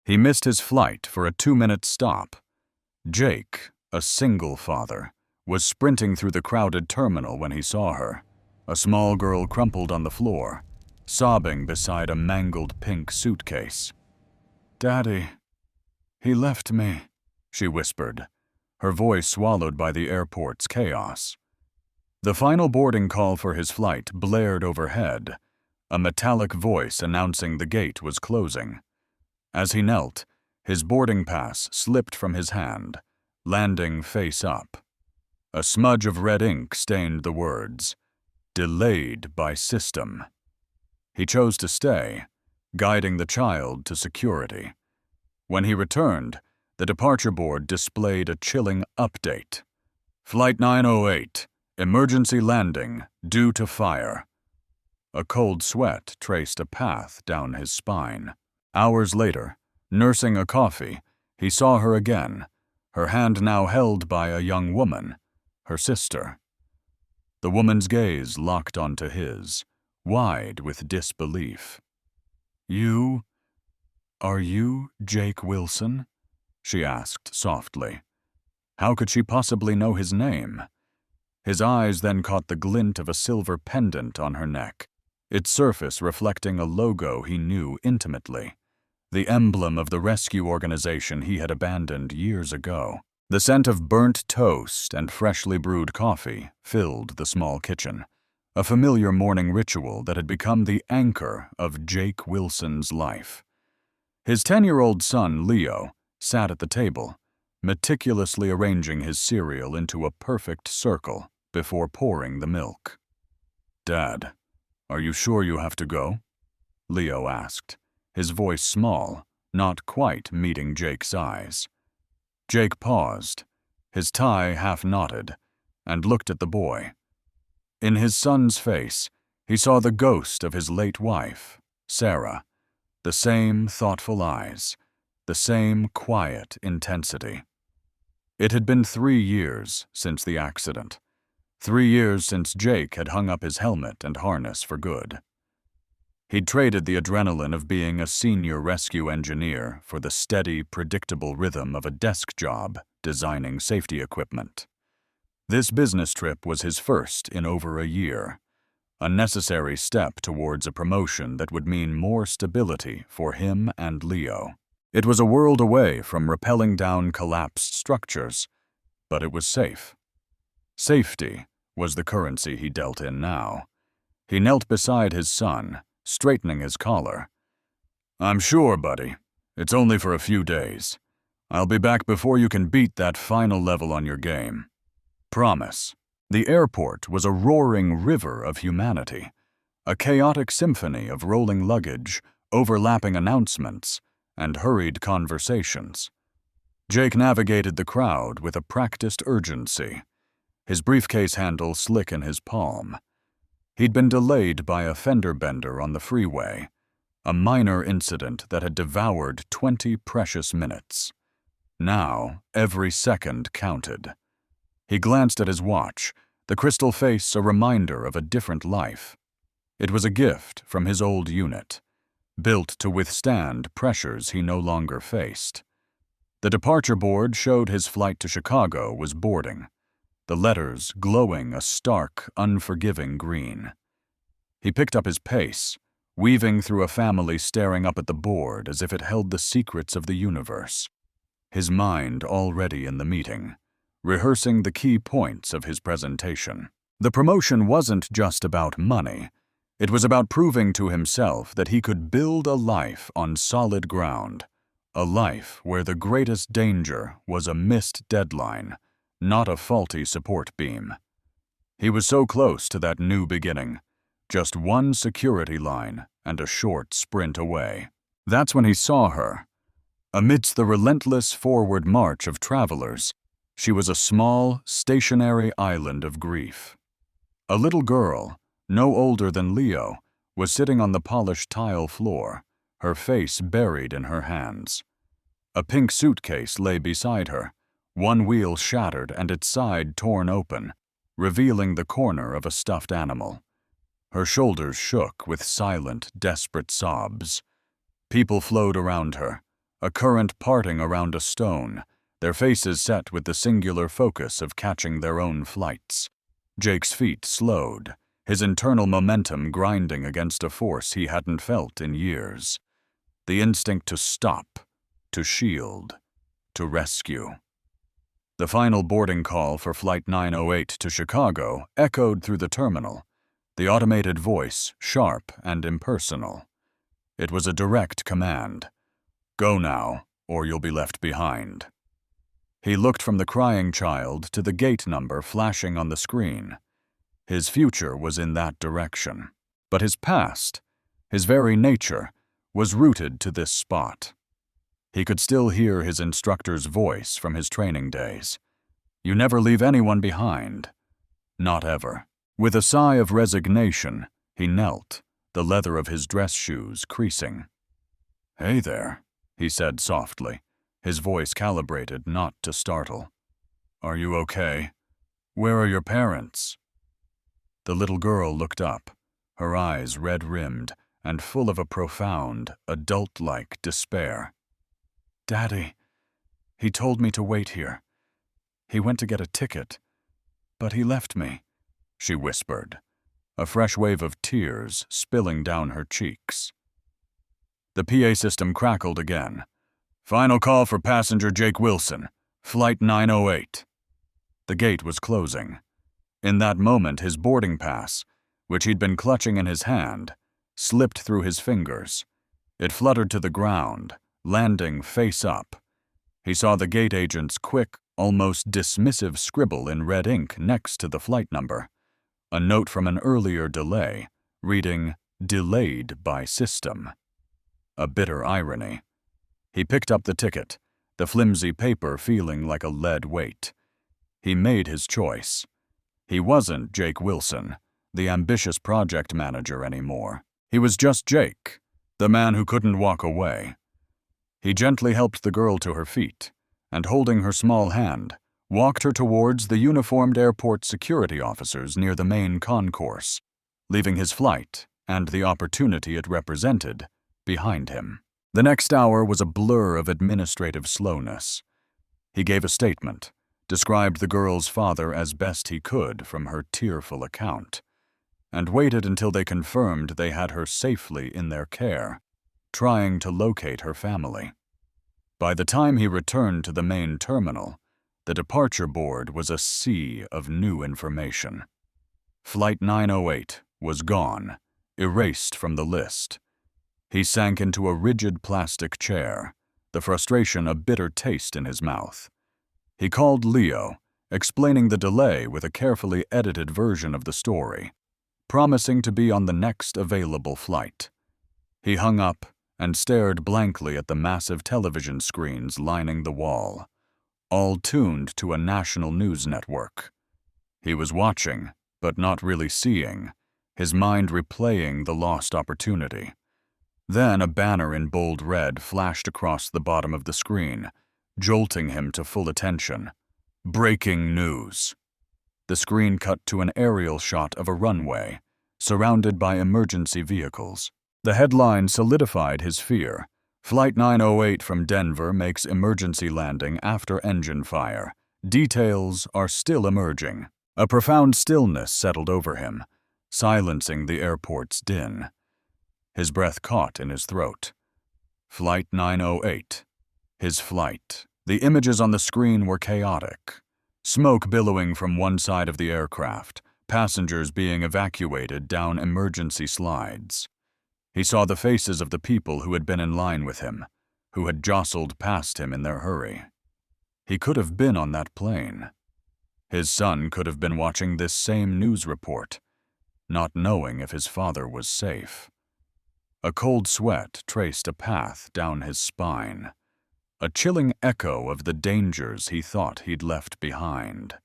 He missed his flight for a 2-minute stop. Jake, a single father, was sprinting through the crowded terminal when he saw her. A small girl crumpled on the floor, sobbing beside a mangled pink suitcase. "Daddy, he left me," she whispered, her voice swallowed by the airport's chaos. The final boarding call for his flight blared overhead, a metallic voice announcing the gate was closing. As he knelt, his boarding pass slipped from his hand, landing face up. A smudge of red ink stained the words, "Delayed by system." He chose to stay, guiding the child to security. When he returned, the departure board displayed a chilling update. "Flight 908, emergency landing, due to fire." A cold sweat traced a path down his spine. Hours later, nursing a coffee, he saw her again, her hand now held by a young woman, her sister. The woman's gaze locked onto his, wide with disbelief. Are you Jake Wilson?" she asked softly. How could she possibly know his name? His eyes then caught the glint of a silver pendant on her neck, its surface reflecting a logo he knew intimately, the emblem of the rescue organization he had abandoned years ago. The scent of burnt toast and freshly brewed coffee filled the small kitchen, a familiar morning ritual that had become the anchor of Jake Wilson's life. His 10-year-old son, Leo, sat at the table, meticulously arranging his cereal into a perfect circle before pouring the milk. "Dad, are you sure you have to go?" Leo asked, his voice small, not quite meeting Jake's eyes. Jake paused, his tie half knotted, and looked at the boy. In his son's face, he saw the ghost of his late wife, Sarah, the same thoughtful eyes, the same quiet intensity. It had been 3 years since the accident, 3 years since Jake had hung up his helmet and harness for good. He'd traded the adrenaline of being a senior rescue engineer for the steady, predictable rhythm of a desk job designing safety equipment. This business trip was his first in over a year, a necessary step towards a promotion that would mean more stability for him and Leo. It was a world away from rappelling down collapsed structures, but it was safe. Safety was the currency he dealt in now. He knelt beside his son, straightening his collar. "I'm sure, buddy. It's only for a few days. I'll be back before you can beat that final level on your game. Promise." The airport was a roaring river of humanity, a chaotic symphony of rolling luggage, overlapping announcements, and hurried conversations. Jake navigated the crowd with a practiced urgency, his briefcase handle slick in his palm. He'd been delayed by a fender bender on the freeway, a minor incident that had devoured 20 precious minutes. Now, every second counted. He glanced at his watch, the crystal face a reminder of a different life. It was a gift from his old unit, built to withstand pressures he no longer faced. The departure board showed his flight to Chicago was boarding, the letters glowing a stark, unforgiving green. He picked up his pace, weaving through a family staring up at the board as if it held the secrets of the universe, his mind already in the meeting, rehearsing the key points of his presentation. The promotion wasn't just about money. It was about proving to himself that he could build a life on solid ground, a life where the greatest danger was a missed deadline, not a faulty support beam. He was so close to that new beginning, just one security line and a short sprint away. That's when he saw her. Amidst the relentless forward march of travelers, she was a small, stationary island of grief. A little girl, no older than Leo, was sitting on the polished tile floor, her face buried in her hands. A pink suitcase lay beside her, one wheel shattered and its side torn open, revealing the corner of a stuffed animal. Her shoulders shook with silent, desperate sobs. People flowed around her, a current parting around a stone, their faces set with the singular focus of catching their own flights. Jake's feet slowed, his internal momentum grinding against a force he hadn't felt in years. The instinct to stop, to shield, to rescue. The final boarding call for Flight 908 to Chicago echoed through the terminal, the automated voice sharp and impersonal. It was a direct command. Go now, or you'll be left behind. He looked from the crying child to the gate number flashing on the screen. His future was in that direction. But his past, his very nature, was rooted to this spot. He could still hear his instructor's voice from his training days. You never leave anyone behind. Not ever. With a sigh of resignation, he knelt, the leather of his dress shoes creasing. Hey there, he said softly, his voice calibrated not to startle. Are you okay? Where are your parents? The little girl looked up, her eyes red-rimmed and full of a profound, adult-like despair. Daddy, he told me to wait here. He went to get a ticket, but he left me, she whispered, a fresh wave of tears spilling down her cheeks. The PA system crackled again. Final call for passenger Jake Wilson, Flight 908. The gate was closing. In that moment, his boarding pass, which he'd been clutching in his hand, slipped through his fingers. It fluttered to the ground, landing face up. He saw the gate agent's quick, almost dismissive scribble in red ink next to the flight number, a note from an earlier delay, reading, "Delayed by system." A bitter irony. He picked up the ticket, the flimsy paper feeling like a lead weight. He made his choice. He wasn't Jake Wilson, the ambitious project manager anymore. He was just Jake, the man who couldn't walk away. He gently helped the girl to her feet, and holding her small hand, walked her towards the uniformed airport security officers near the main concourse, leaving his flight, and the opportunity it represented, behind him. The next hour was a blur of administrative slowness. He gave a statement, described the girl's father as best he could from her tearful account, and waited until they confirmed they had her safely in their care, trying to locate her family. By the time he returned to the main terminal, the departure board was a sea of new information. Flight 908 was gone, erased from the list. He sank into a rigid plastic chair, the frustration a bitter taste in his mouth. He called Leo, explaining the delay with a carefully edited version of the story, promising to be on the next available flight. He hung up and stared blankly at the massive television screens lining the wall, all tuned to a national news network. He was watching, but not really seeing, his mind replaying the lost opportunity. Then a banner in bold red flashed across the bottom of the screen, jolting him to full attention. Breaking news. The screen cut to an aerial shot of a runway, surrounded by emergency vehicles. The headline solidified his fear. Flight 908 from Denver makes emergency landing after engine fire. Details are still emerging. A profound stillness settled over him, silencing the airport's din. His breath caught in his throat. Flight 908. His flight. The images on the screen were chaotic. Smoke billowing from one side of the aircraft, passengers being evacuated down emergency slides. He saw the faces of the people who had been in line with him, who had jostled past him in their hurry. He could have been on that plane. His son could have been watching this same news report, not knowing if his father was safe. A cold sweat traced a path down his spine, a chilling echo of the dangers he thought he'd left behind.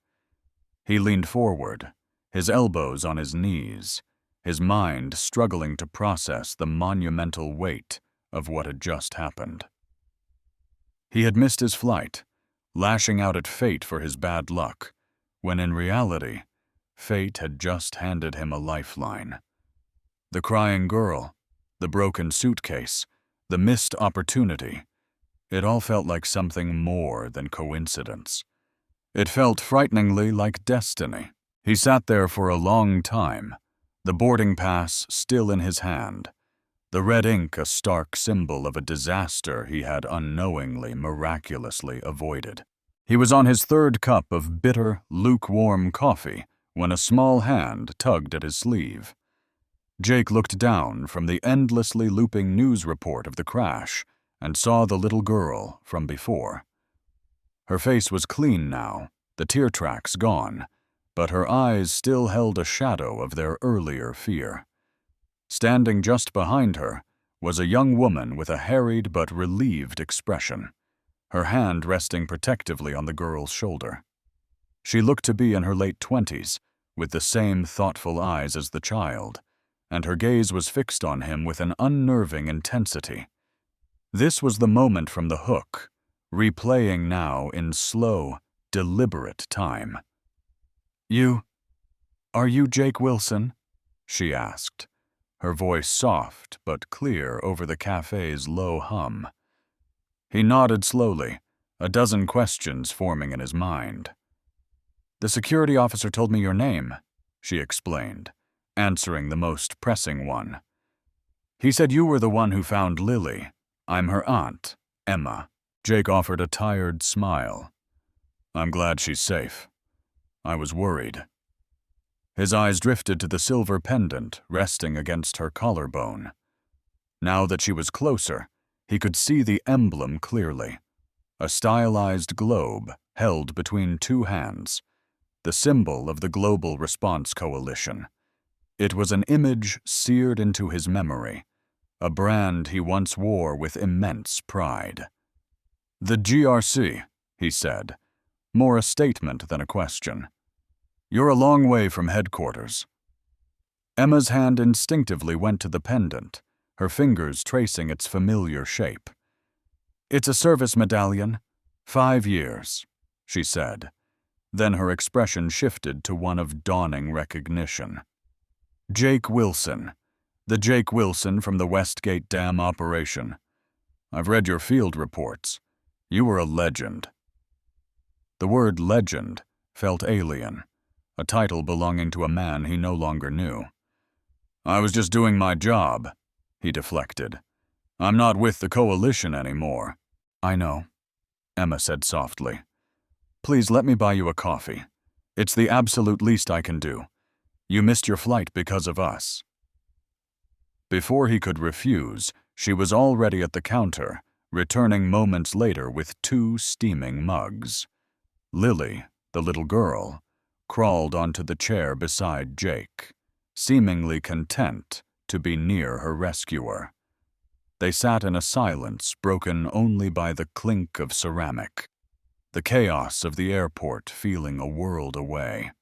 He leaned forward, his elbows on his knees, his mind struggling to process the monumental weight of what had just happened. He had missed his flight, lashing out at fate for his bad luck, when in reality, fate had just handed him a lifeline. The crying girl, the broken suitcase, the missed opportunity. It all felt like something more than coincidence. It felt frighteningly like destiny. He sat there for a long time, the boarding pass still in his hand, the red ink a stark symbol of a disaster he had unknowingly, miraculously avoided. He was on his third cup of bitter, lukewarm coffee when a small hand tugged at his sleeve. Jake looked down from the endlessly looping news report of the crash and saw the little girl from before. Her face was clean now, the tear tracks gone, but her eyes still held a shadow of their earlier fear. Standing just behind her was a young woman with a harried but relieved expression, her hand resting protectively on the girl's shoulder. She looked to be in her late 20s, with the same thoughtful eyes as the child, and her gaze was fixed on him with an unnerving intensity. This was the moment from the hook, replaying now in slow, deliberate time. Are you Jake Wilson?" she asked, her voice soft but clear over the cafe's low hum. He nodded slowly, a dozen questions forming in his mind. "The security officer told me your name," she explained, answering the most pressing one. "He said you were the one who found Lily. I'm her aunt, Emma." Jake offered a tired smile. "I'm glad she's safe. I was worried." His eyes drifted to the silver pendant resting against her collarbone. Now that she was closer, he could see the emblem clearly. A stylized globe held between two hands, the symbol of the Global Response Coalition. It was an image seared into his memory, a brand he once wore with immense pride. "The GRC," he said, more a statement than a question. "You're a long way from headquarters." Emma's hand instinctively went to the pendant, her fingers tracing its familiar shape. "It's a service medallion. 5 years," she said. Then her expression shifted to one of dawning recognition. "Jake Wilson. The Jake Wilson from the Westgate Dam operation. I've read your field reports. You were a legend." The word legend felt alien, a title belonging to a man he no longer knew. "I was just doing my job," he deflected. "I'm not with the coalition anymore." "I know," Emma said softly. "Please let me buy you a coffee. It's the absolute least I can do. You missed your flight because of us." Before he could refuse, she was already at the counter, returning moments later with 2 steaming mugs. Lily, the little girl, crawled onto the chair beside Jake, seemingly content to be near her rescuer. They sat in a silence broken only by the clink of ceramic, the chaos of the airport feeling a world away.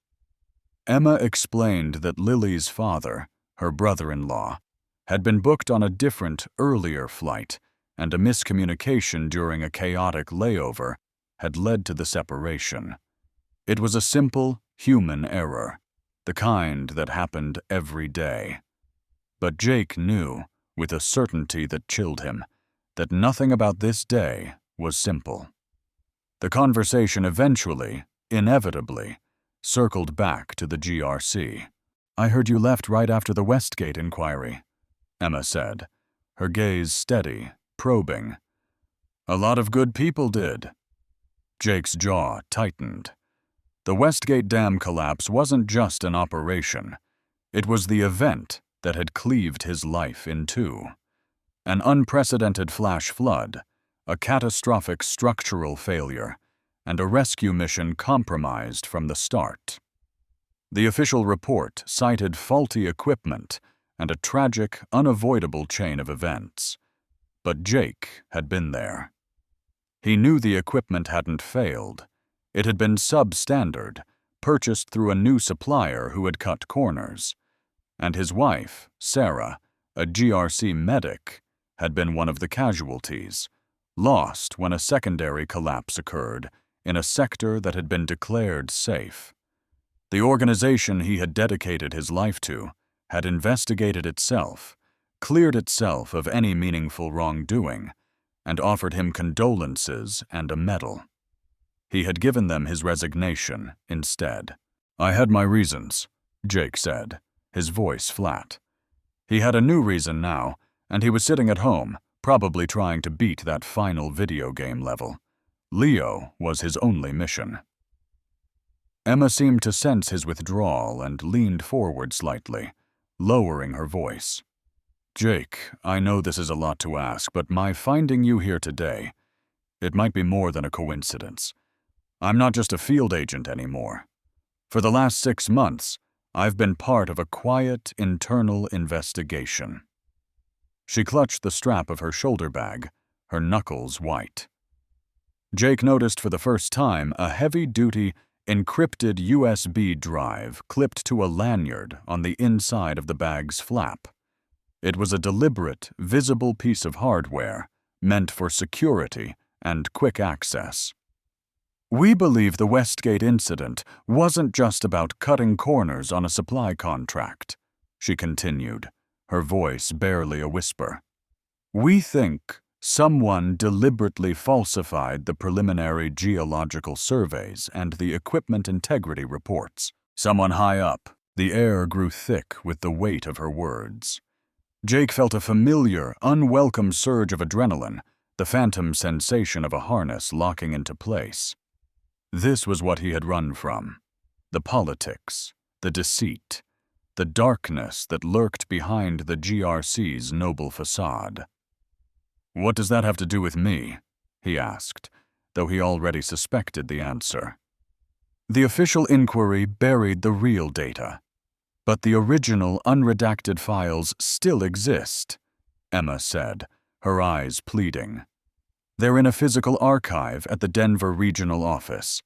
Emma explained that Lily's father, her brother-in-law, had been booked on a different, earlier flight, and a miscommunication during a chaotic layover had led to the separation. It was a simple, human error, the kind that happened every day. But Jake knew, with a certainty that chilled him, that nothing about this day was simple. The conversation eventually, inevitably, circled back to the GRC. "I heard you left right after the Westgate inquiry," Emma said, her gaze steady, probing. "A lot of good people did." Jake's jaw tightened. The Westgate Dam collapse wasn't just an operation. It was the event that had cleaved his life in two. An unprecedented flash flood, a catastrophic structural failure, and a rescue mission compromised from the start. The official report cited faulty equipment and a tragic, unavoidable chain of events. But Jake had been there. He knew the equipment hadn't failed. It had been substandard, purchased through a new supplier who had cut corners. And his wife, Sarah, a GRC medic, had been one of the casualties, lost when a secondary collapse occurred in a sector that had been declared safe. The organization he had dedicated his life to had investigated itself, cleared itself of any meaningful wrongdoing, and offered him condolences and a medal. He had given them his resignation instead. "I had my reasons," Jake said, his voice flat. He had a new reason now, and he was sitting at home, probably trying to beat that final video game level. Leo was his only mission. Emma seemed to sense his withdrawal and leaned forward slightly, lowering her voice. "Jake, I know this is a lot to ask, but my finding you here today, it might be more than a coincidence. I'm not just a field agent anymore. For the last 6 months, I've been part of a quiet, internal investigation." She clutched the strap of her shoulder bag, her knuckles white. Jake noticed for the first time a heavy-duty, encrypted USB drive clipped to a lanyard on the inside of the bag's flap. It was a deliberate, visible piece of hardware meant for security and quick access. "We believe the Westgate incident wasn't just about cutting corners on a supply contract," she continued, her voice barely a whisper. "We think someone deliberately falsified the preliminary geological surveys and the equipment integrity reports. Someone high up." The air grew thick with the weight of her words. Jake felt a familiar, unwelcome surge of adrenaline, the phantom sensation of a harness locking into place. This was what he had run from: the politics, the deceit, the darkness that lurked behind the GRC's noble facade. "What does that have to do with me?" he asked, though he already suspected the answer. "The official inquiry buried the real data, but the original unredacted files still exist," Emma said, her eyes pleading. "They're in a physical archive at the Denver regional office.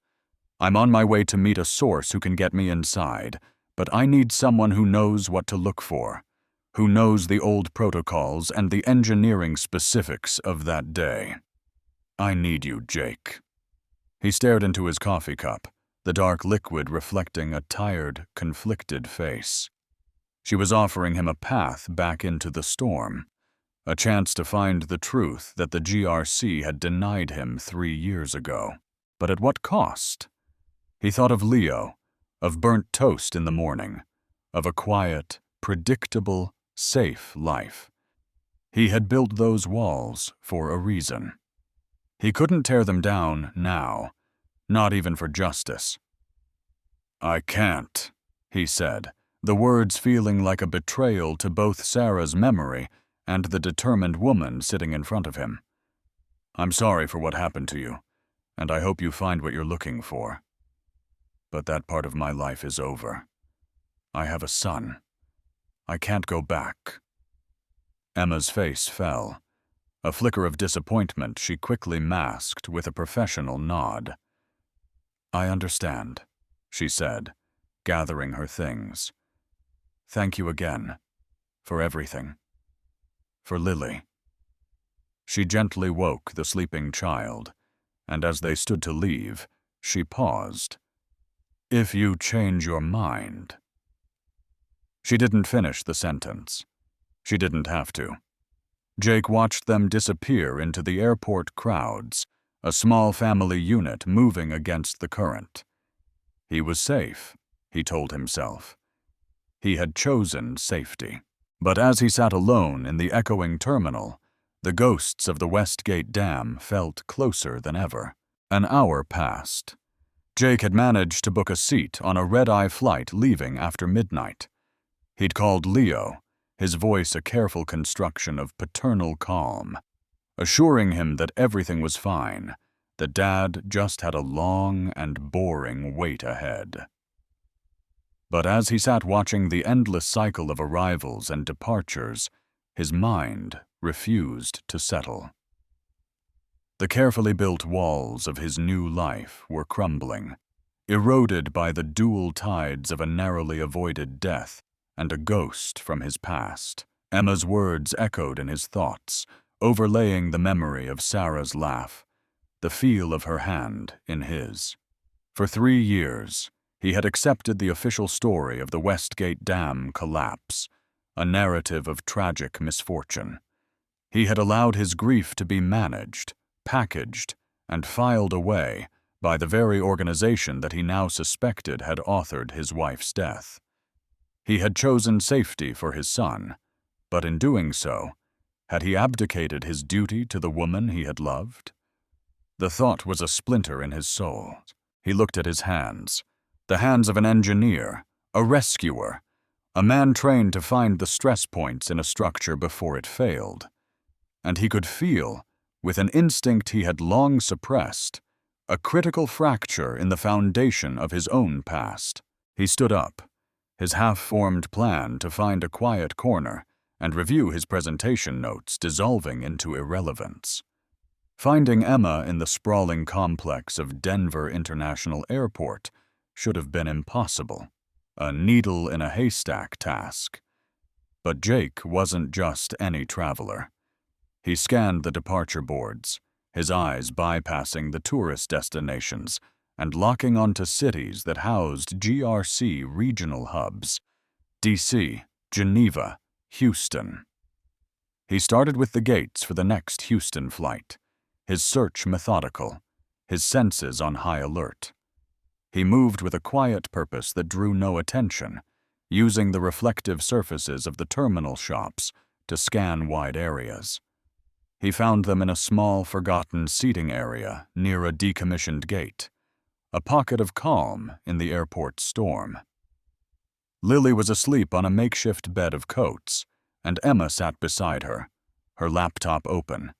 I'm on my way to meet a source who can get me inside, but I need someone who knows what to look for, who knows the old protocols and the engineering specifics of that day. I need you, Jake." He stared into his coffee cup, the dark liquid reflecting a tired, conflicted face. She was offering him a path back into the storm, a chance to find the truth that the GRC had denied him 3 years ago. But at what cost? He thought of Leo, of burnt toast in the morning, of a quiet, predictable, safe life. He had built those walls for a reason. He couldn't tear them down now, not even for justice. "I can't," he said, the words feeling like a betrayal to both Sarah's memory and the determined woman sitting in front of him. "I'm sorry for what happened to you, and I hope you find what you're looking for. But that part of my life is over. I have a son. I can't go back." Emma's face fell. A flicker of disappointment she quickly masked with a professional nod. "I understand," she said, gathering her things. "Thank you again. For everything. For Lily." She gently woke the sleeping child, and as they stood to leave, she paused. "If you change your mind." She didn't finish the sentence. She didn't have to. Jake watched them disappear into the airport crowds, a small family unit moving against the current. He was safe, he told himself. He had chosen safety. But as he sat alone in the echoing terminal, the ghosts of the Westgate Dam felt closer than ever. An hour passed. Jake had managed to book a seat on a red-eye flight leaving after midnight. He'd called Leo, his voice a careful construction of paternal calm, assuring him that everything was fine, that Dad just had a long and boring wait ahead. But as he sat watching the endless cycle of arrivals and departures, his mind refused to settle. The carefully built walls of his new life were crumbling, eroded by the dual tides of a narrowly avoided death and a ghost from his past. Emma's words echoed in his thoughts, overlaying the memory of Sarah's laugh, the feel of her hand in his. For 3 years, he had accepted the official story of the Westgate Dam collapse, a narrative of tragic misfortune. He had allowed his grief to be managed, packaged, and filed away by the very organization that he now suspected had authored his wife's death. He had chosen safety for his son, but in doing so, had he abdicated his duty to the woman he had loved? The thought was a splinter in his soul. He looked at his hands, the hands of an engineer, a rescuer, a man trained to find the stress points in a structure before it failed. And he could feel, with an instinct he had long suppressed, a critical fracture in the foundation of his own past. He stood up, his half-formed plan to find a quiet corner and review his presentation notes dissolving into irrelevance. Finding Emma in the sprawling complex of Denver International Airport should have been impossible, a needle in a haystack task. But Jake wasn't just any traveler. He scanned the departure boards, his eyes bypassing the tourist destinations and locking onto cities that housed GRC regional hubs: DC, Geneva, Houston. He started with the gates for the next Houston flight, his search methodical, his senses on high alert. He moved with a quiet purpose that drew no attention, using the reflective surfaces of the terminal shops to scan wide areas. He found them in a small, forgotten seating area near a decommissioned gate, a pocket of calm in the airport storm. Lily was asleep on a makeshift bed of coats, and Emma sat beside her, her laptop open,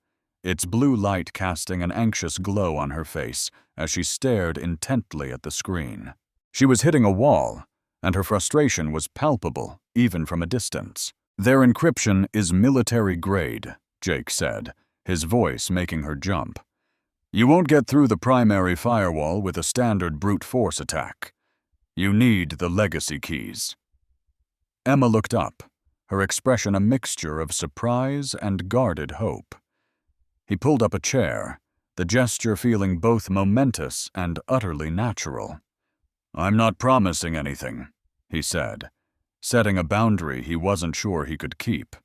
its blue light casting an anxious glow on her face as she stared intently at the screen. She was hitting a wall, and her frustration was palpable even from a distance. "Their encryption is military grade," Jake said, his voice making her jump. "You won't get through the primary firewall with a standard brute force attack. You need the legacy keys." Emma looked up, her expression a mixture of surprise and guarded hope. He pulled up a chair, the gesture feeling both momentous and utterly natural. "I'm not promising anything," he said, setting a boundary he wasn't sure he could keep.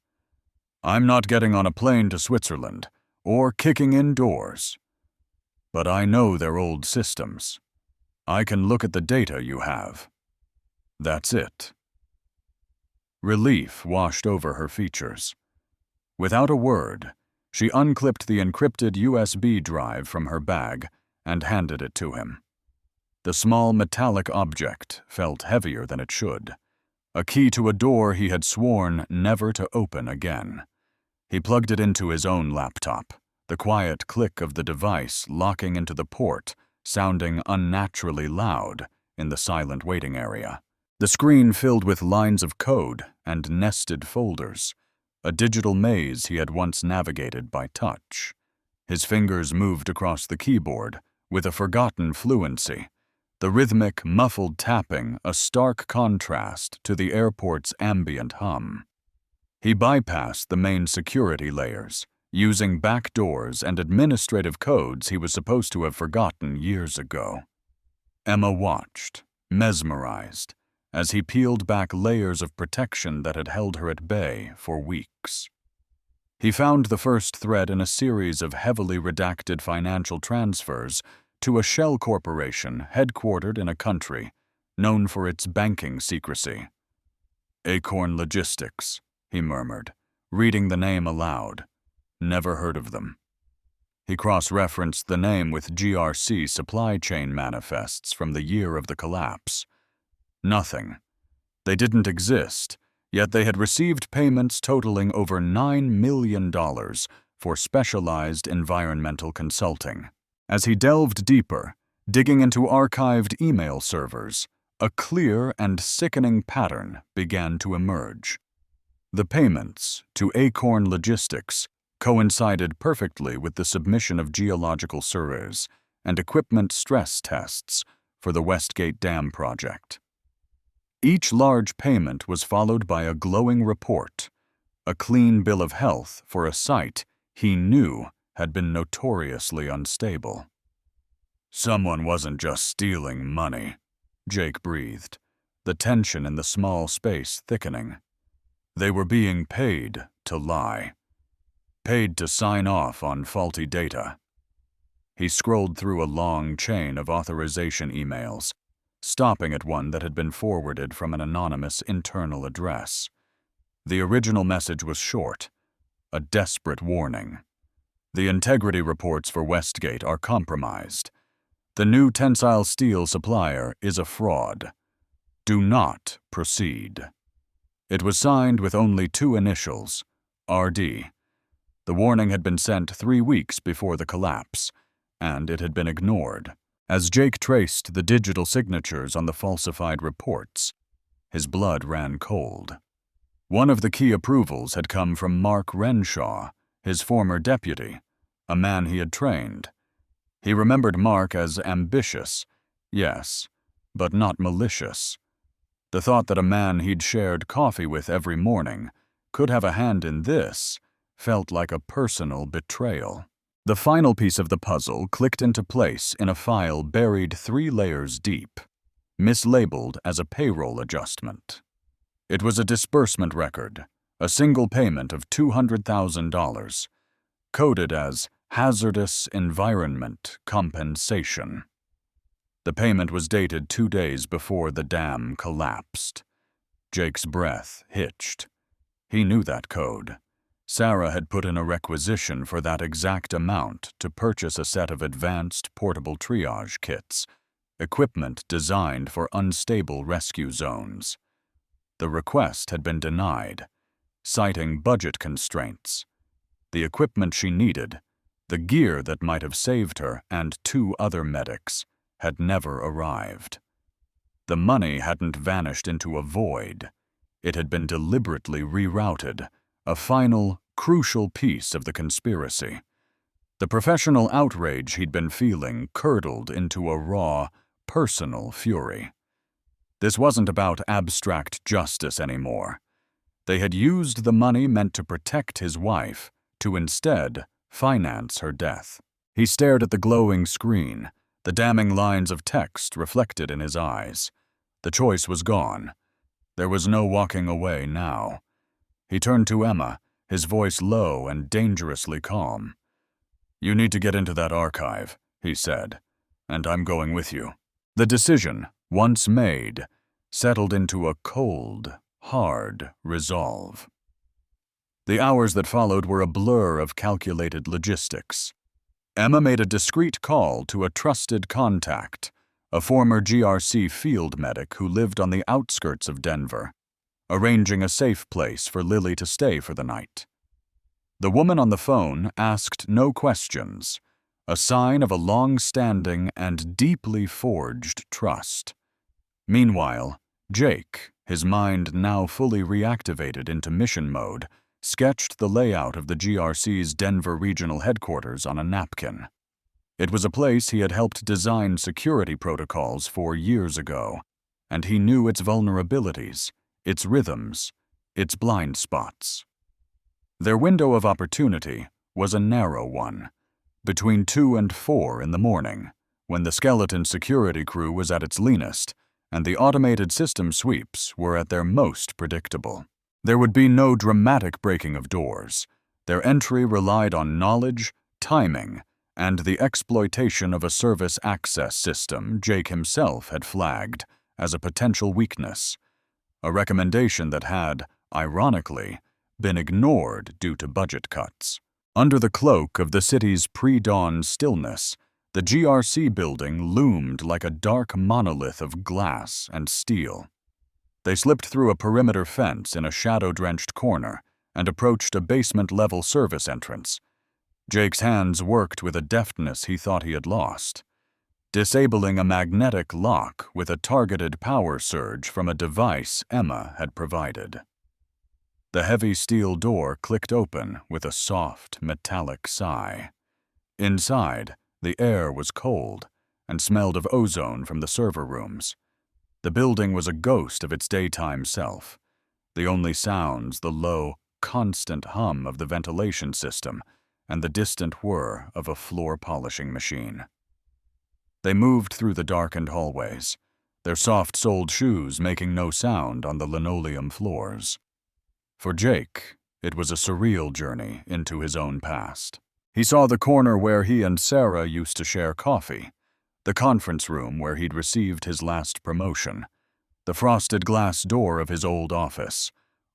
"I'm not getting on a plane to Switzerland, or kicking in doors. But I know their old systems. I can look at the data you have. That's it." Relief washed over her features. Without a word, she unclipped the encrypted USB drive from her bag and handed it to him. The small metallic object felt heavier than it should, a key to a door he had sworn never to open again. He plugged it into his own laptop, the quiet click of the device locking into the port sounding unnaturally loud in the silent waiting area. The screen filled with lines of code and nested folders, a digital maze he had once navigated by touch. His fingers moved across the keyboard with a forgotten fluency, the rhythmic, muffled tapping a stark contrast to the airport's ambient hum. He bypassed the main security layers, using back doors and administrative codes he was supposed to have forgotten years ago. Emma watched, mesmerized, as he peeled back layers of protection that had held her at bay for weeks. He found the first thread in a series of heavily redacted financial transfers to a shell corporation headquartered in a country known for its banking secrecy. "Acorn Logistics," he murmured, reading the name aloud. Never heard of them. He cross-referenced the name with GRC supply chain manifests from the year of the collapse. Nothing. They didn't exist, yet they had received payments totaling over $9 million for specialized environmental consulting. As he delved deeper, digging into archived email servers, a clear and sickening pattern began to emerge. The payments to Acorn Logistics coincided perfectly with the submission of geological surveys and equipment stress tests for the Westgate Dam project. Each large payment was followed by a glowing report, a clean bill of health for a site he knew had been notoriously unstable. "Someone wasn't just stealing money," Jake breathed, the tension in the small space thickening. "They were being paid to lie." Paid to sign off on faulty data. He scrolled through a long chain of authorization emails, stopping at one that had been forwarded from an anonymous internal address. The original message was short, a desperate warning. The integrity reports for Westgate are compromised. The new tensile steel supplier is a fraud. Do not proceed. It was signed with only 2 initials, RD. The warning had been sent 3 weeks before the collapse, and it had been ignored. As Jake traced the digital signatures on the falsified reports, his blood ran cold. One of the key approvals had come from Mark Renshaw, his former deputy, a man he had trained. He remembered Mark as ambitious, yes, but not malicious. The thought that a man he'd shared coffee with every morning could have a hand in this felt like a personal betrayal. The final piece of the puzzle clicked into place in a file buried 3 layers deep, mislabeled as a payroll adjustment. It was a disbursement record, a single payment of $200,000, coded as hazardous environment compensation. The payment was dated 2 days before the dam collapsed. Jake's breath hitched. He knew that code. Sarah had put in a requisition for that exact amount to purchase a set of advanced portable triage kits, equipment designed for unstable rescue zones. The request had been denied, citing budget constraints. The equipment she needed, the gear that might have saved her and 2 other medics, had never arrived. The money hadn't vanished into a void. It had been deliberately rerouted, a final, crucial piece of the conspiracy. The professional outrage he'd been feeling curdled into a raw, personal fury. This wasn't about abstract justice anymore. They had used the money meant to protect his wife to instead finance her death. He stared at the glowing screen, the damning lines of text reflected in his eyes. The choice was gone. There was no walking away now. He turned to Emma, his voice low and dangerously calm. "You need to get into that archive," he said, "and I'm going with you." The decision, once made, settled into a cold, hard resolve. The hours that followed were a blur of calculated logistics. Emma made a discreet call to a trusted contact, a former GRC field medic who lived on the outskirts of Denver, arranging a safe place for Lily to stay for the night. The woman on the phone asked no questions, a sign of a long-standing and deeply forged trust. Meanwhile, Jake, his mind now fully reactivated into mission mode, sketched the layout of the GRC's Denver regional headquarters on a napkin. It was a place he had helped design security protocols for years ago, and he knew its vulnerabilities, its rhythms, its blind spots. Their window of opportunity was a narrow one, between 2 and 4 in the morning, when the skeleton security crew was at its leanest and the automated system sweeps were at their most predictable. There would be no dramatic breaking of doors. Their entry relied on knowledge, timing, and the exploitation of a service access system Jake himself had flagged as a potential weakness, a recommendation that had, ironically, been ignored due to budget cuts. Under the cloak of the city's pre-dawn stillness, the GRC building loomed like a dark monolith of glass and steel. They slipped through a perimeter fence in a shadow-drenched corner and approached a basement-level service entrance. Jake's hands worked with a deftness he thought he had lost, disabling a magnetic lock with a targeted power surge from a device Emma had provided. The heavy steel door clicked open with a soft, metallic sigh. Inside, the air was cold and smelled of ozone from the server rooms. The building was a ghost of its daytime self. The only sounds the low, constant hum of the ventilation system and the distant whir of a floor-polishing machine. They moved through the darkened hallways, their soft-soled shoes making no sound on the linoleum floors. For Jake, It was a surreal journey into his own past. He saw the corner where he and Sarah used to share coffee, the conference room where he'd received his last promotion, the frosted glass door of his old office,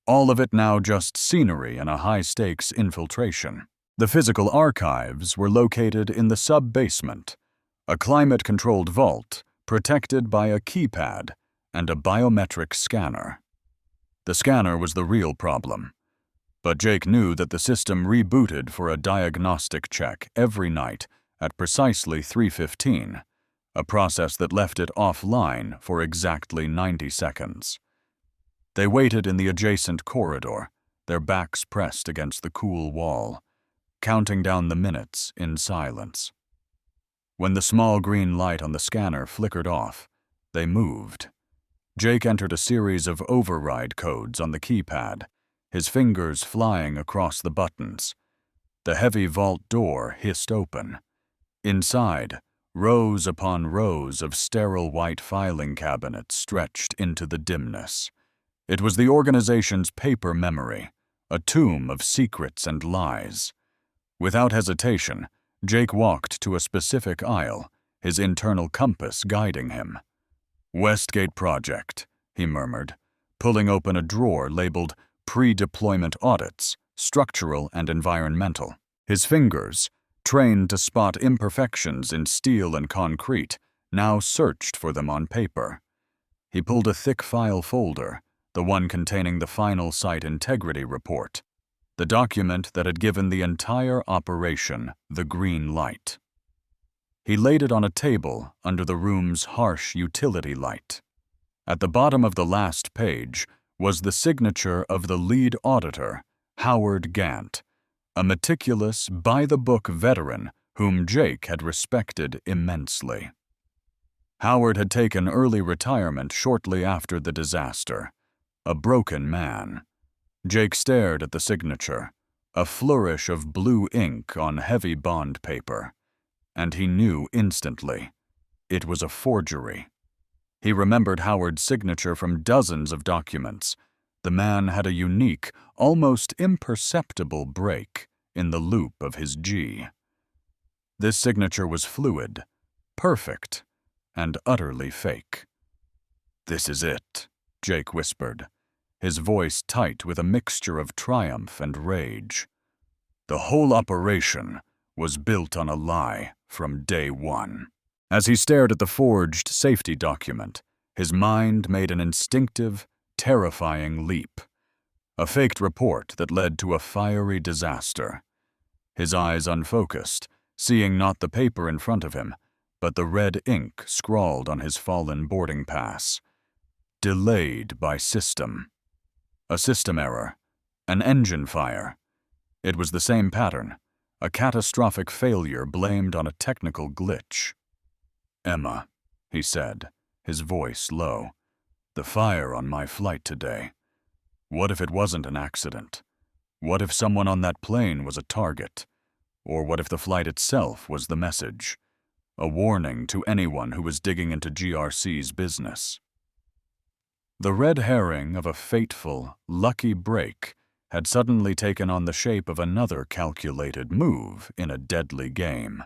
all of it now just scenery and a high-stakes infiltration. The physical archives were located in the sub-basement, a climate-controlled vault protected by a keypad and a biometric scanner. The scanner was the real problem, but Jake knew that the system rebooted for a diagnostic check every night at precisely 3:15, a process that left it offline for exactly 90 seconds. They waited in the adjacent corridor, their backs pressed against the cool wall, counting down the minutes in silence. When the small green light on the scanner flickered off, they moved. Jake entered a series of override codes on the keypad, his fingers flying across the buttons. The heavy vault door hissed open. Inside, rows upon rows of sterile white filing cabinets stretched into the dimness. It was the organization's paper memory, a tomb of secrets and lies. Without hesitation, Jake walked to a specific aisle, his internal compass guiding him. "Westgate Project," he murmured, pulling open a drawer labeled Pre-Deployment Audits, Structural and Environmental. His fingers, trained to spot imperfections in steel and concrete, now searched for them on paper. He pulled a thick file folder, the one containing the final site integrity report, the document that had given the entire operation the green light. He laid it on a table under the room's harsh utility light. At the bottom of the last page was the signature of the lead auditor, Howard Gant, a meticulous, by-the-book veteran whom Jake had respected immensely. Howard had taken early retirement shortly after the disaster, a broken man. Jake stared at the signature, a flourish of blue ink on heavy bond paper, and he knew instantly it was a forgery. He remembered Howard's signature from dozens of documents. The man had a unique, almost imperceptible break in the loop of his G. This signature was fluid, perfect, and utterly fake. "This is it," Jake whispered, his voice tight with a mixture of triumph and rage. "The whole operation was built on a lie from day one." As he stared at the forged safety document, his mind made an instinctive, terrifying leap. A faked report that led to a fiery disaster. His eyes unfocused, seeing not the paper in front of him, but the red ink scrawled on his fallen boarding pass. Delayed by system. A system error. An engine fire. It was the same pattern, a catastrophic failure blamed on a technical glitch. "Emma," he said, his voice low, "the fire on my flight today. What if it wasn't an accident? What if someone on that plane was a target? Or what if the flight itself was the message? A warning to anyone who was digging into GRC's business." The red herring of a fateful, lucky break had suddenly taken on the shape of another calculated move in a deadly game.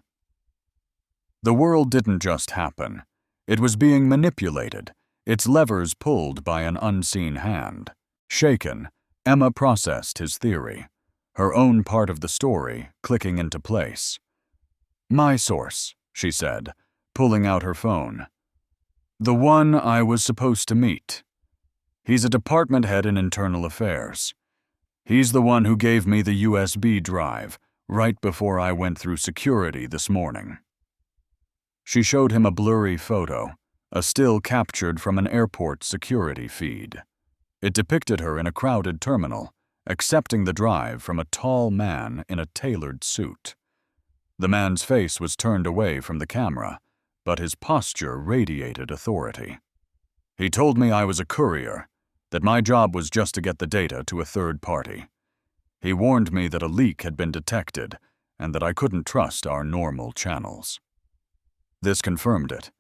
The world didn't just happen. It was being manipulated, its levers pulled by an unseen hand. Shaken, Emma processed his theory, her own part of the story clicking into place. "My source," she said, pulling out her phone. "The one I was supposed to meet. He's a department head in internal affairs. He's the one who gave me the USB drive right before I went through security this morning." She showed him a blurry photo, a still captured from an airport security feed. It depicted her in a crowded terminal, accepting the drive from a tall man in a tailored suit. The man's face was turned away from the camera, but his posture radiated authority. "He told me I was a courier, that my job was just to get the data to a third party. He warned me that a leak had been detected and that I couldn't trust our normal channels." This confirmed it.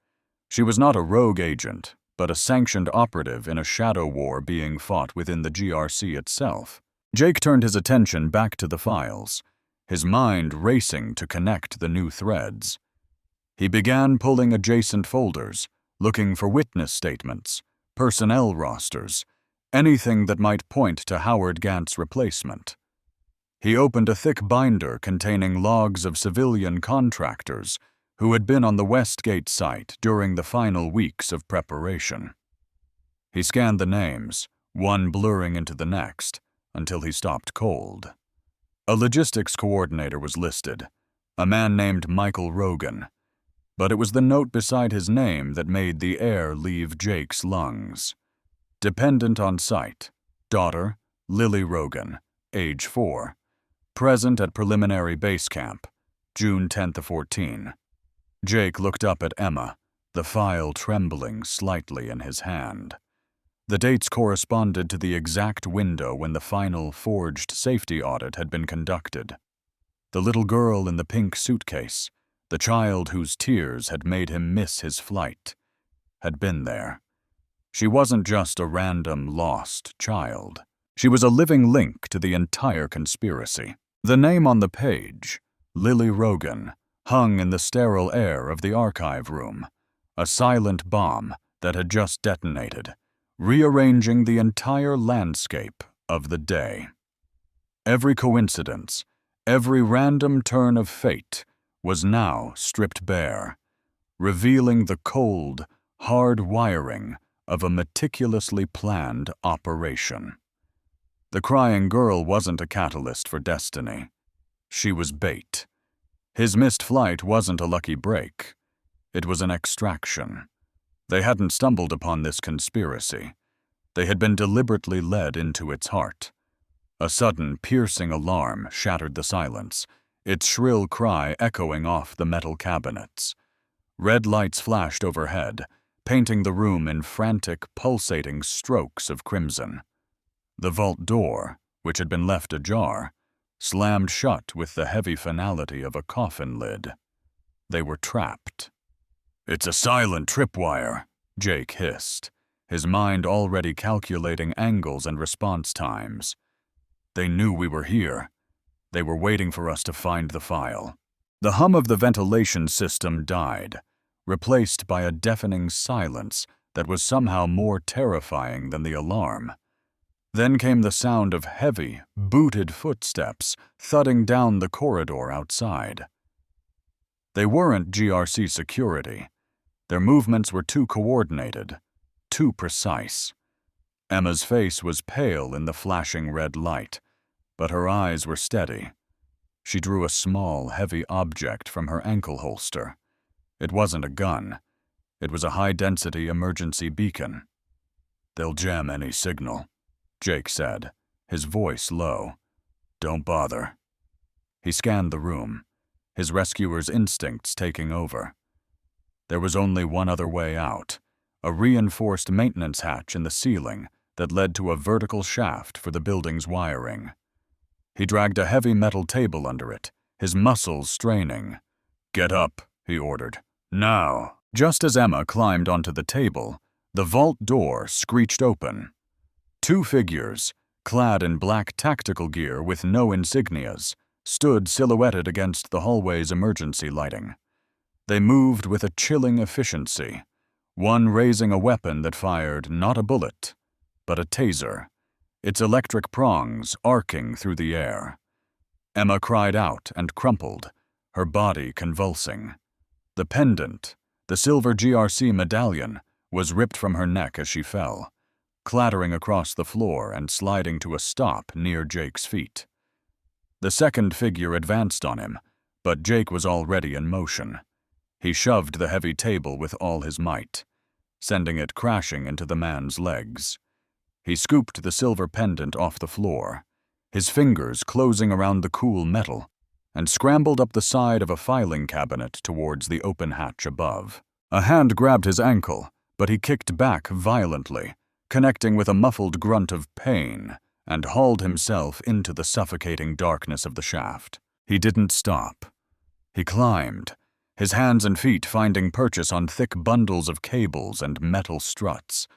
She was not a rogue agent, but a sanctioned operative in a shadow war being fought within the GRC itself. Jake turned his attention back to the files, his mind racing to connect the new threads. He began pulling adjacent folders, looking for witness statements, personnel rosters, anything that might point to Howard Gant's replacement. He opened a thick binder containing logs of civilian contractors who had been on the Westgate site during the final weeks of preparation. He scanned the names, one blurring into the next, until he stopped cold. A logistics coordinator was listed, a man named Michael Rogan, but it was the note beside his name that made the air leave Jake's lungs. Dependent on site, daughter, Lily Rogan, age 4, present at preliminary base camp, June 10 to 14. Jake looked up at Emma, the file trembling slightly in his hand. The dates corresponded to the exact window when the final forged safety audit had been conducted. The little girl in the pink suitcase, the child whose tears had made him miss his flight, had been there. She wasn't just a random lost child. She was a living link to the entire conspiracy. The name on the page, Lily Rogan, hung in the sterile air of the archive room, a silent bomb that had just detonated, rearranging the entire landscape of the day. Every coincidence, every random turn of fate was now stripped bare, revealing the cold, hard wiring of a meticulously planned operation. The crying girl wasn't a catalyst for destiny. She was bait. His missed flight wasn't a lucky break. It was an extraction. They hadn't stumbled upon this conspiracy. They had been deliberately led into its heart. A sudden, piercing alarm shattered the silence, its shrill cry echoing off the metal cabinets. Red lights flashed overhead, painting the room in frantic, pulsating strokes of crimson. The vault door, which had been left ajar, slammed shut with the heavy finality of a coffin lid. They were trapped. "It's a silent tripwire," Jake hissed, his mind already calculating angles and response times. "They knew we were here. They were waiting for us to find the file." The hum of the ventilation system died, replaced by a deafening silence that was somehow more terrifying than the alarm. Then came the sound of heavy, booted footsteps thudding down the corridor outside. They weren't GRC security. Their movements were too coordinated, too precise. Emma's face was pale in the flashing red light, but her eyes were steady. She drew a small, heavy object from her ankle holster. It wasn't a gun. It was a high-density emergency beacon. "They'll jam any signal," Jake said, his voice low. "Don't bother." He scanned the room, his rescuer's instincts taking over. There was only one other way out, a reinforced maintenance hatch in the ceiling that led to a vertical shaft for the building's wiring. He dragged a heavy metal table under it, his muscles straining. "Get up," he ordered. "Now." Just as Emma climbed onto the table, the vault door screeched open. Two figures, clad in black tactical gear with no insignias, stood silhouetted against the hallway's emergency lighting. They moved with a chilling efficiency, one raising a weapon that fired not a bullet, but a taser, its electric prongs arcing through the air. Emma cried out and crumpled, her body convulsing. The pendant, the silver GRC medallion, was ripped from her neck as she fell, clattering across the floor and sliding to a stop near Jake's feet. The second figure advanced on him, but Jake was already in motion. He shoved the heavy table with all his might, sending it crashing into the man's legs. He scooped the silver pendant off the floor, his fingers closing around the cool metal, and scrambled up the side of a filing cabinet towards the open hatch above. A hand grabbed his ankle, but he kicked back violently, connecting with a muffled grunt of pain, and hauled himself into the suffocating darkness of the shaft. He didn't stop. He climbed, his hands and feet finding purchase on thick bundles of cables and metal struts.